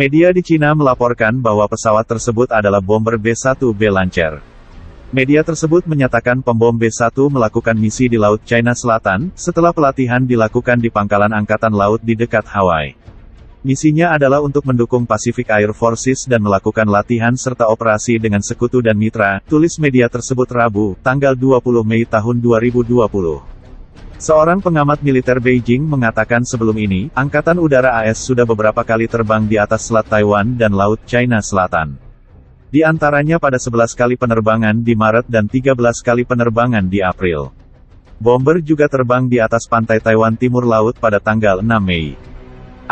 Media di Cina melaporkan bahwa pesawat tersebut adalah bomber B-1B Lancer. Media tersebut menyatakan pembom B-1 melakukan misi di Laut China Selatan, setelah pelatihan dilakukan di pangkalan Angkatan Laut di dekat Hawaii. Misinya adalah untuk mendukung Pacific Air Forces dan melakukan latihan serta operasi dengan sekutu dan mitra, tulis media tersebut Rabu, tanggal 20 Mei tahun 2020. Seorang pengamat militer Beijing mengatakan sebelum ini, Angkatan Udara AS sudah beberapa kali terbang di atas Selat Taiwan dan Laut China Selatan. Di antaranya pada 11 kali penerbangan di Maret dan 13 kali penerbangan di April. Bomber juga terbang di atas pantai Taiwan Timur Laut pada tanggal 6 Mei.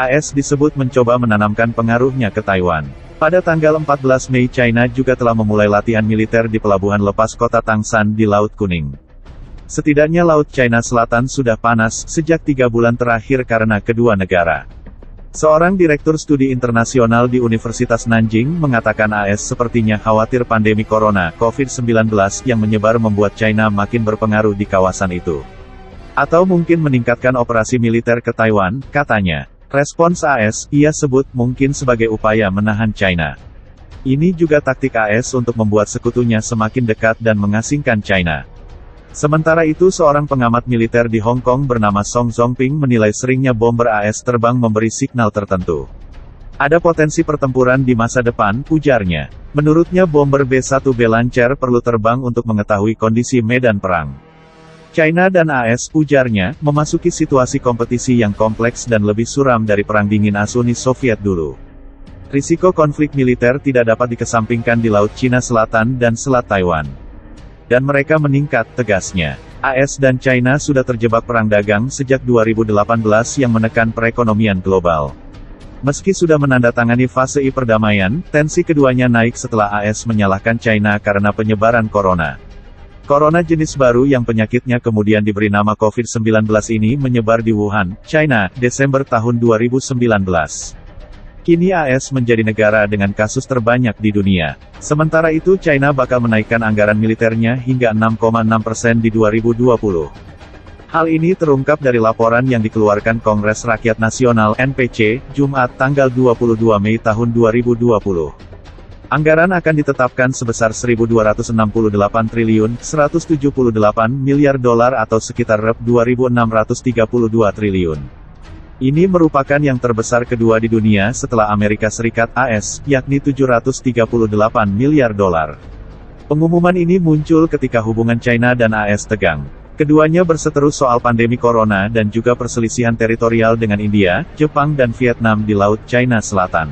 AS disebut mencoba menanamkan pengaruhnya ke Taiwan. Pada tanggal 14 Mei China juga telah memulai latihan militer di pelabuhan lepas kota Tangshan di Laut Kuning. Setidaknya Laut China Selatan sudah panas sejak 3 bulan terakhir karena kedua negara. Seorang direktur studi internasional di Universitas Nanjing mengatakan AS sepertinya khawatir pandemi corona, COVID-19 yang menyebar membuat China makin berpengaruh di kawasan itu. Atau mungkin meningkatkan operasi militer ke Taiwan, katanya. Respons AS, ia sebut mungkin sebagai upaya menahan China. Ini juga taktik AS untuk membuat sekutunya semakin dekat dan mengasingkan China. Sementara itu seorang pengamat militer di Hong Kong bernama Song Zongping menilai seringnya bomber AS terbang memberi signal tertentu. Ada potensi pertempuran di masa depan, ujarnya. Menurutnya bomber B-1B Lancer perlu terbang untuk mengetahui kondisi medan perang. China dan AS, ujarnya, memasuki situasi kompetisi yang kompleks dan lebih suram dari Perang Dingin Uni Soviet dulu. Risiko konflik militer tidak dapat dikesampingkan di Laut Cina Selatan dan Selat Taiwan. Dan mereka meningkat, tegasnya. AS dan China sudah terjebak perang dagang sejak 2018 yang menekan perekonomian global. Meski sudah menandatangani fase I perdamaian, tensi keduanya naik setelah AS menyalahkan China karena penyebaran corona. Corona jenis baru yang penyakitnya kemudian diberi nama COVID-19 ini menyebar di Wuhan, China, Desember tahun 2019. Kini AS menjadi negara dengan kasus terbanyak di dunia. Sementara itu China bakal menaikkan anggaran militernya hingga 6,6% di 2020. Hal ini terungkap dari laporan yang dikeluarkan Kongres Rakyat Nasional (NPC), Jumat tanggal 22 Mei tahun 2020. Anggaran akan ditetapkan sebesar 1.268 triliun, 178 miliar dolar atau sekitar Rp2.632 triliun. Ini merupakan yang terbesar kedua di dunia setelah Amerika Serikat (AS), yakni 738 miliar dolar. Pengumuman ini muncul ketika hubungan China dan AS tegang. Keduanya berseteru soal pandemi corona dan juga perselisihan teritorial dengan India, Jepang dan Vietnam di Laut China Selatan.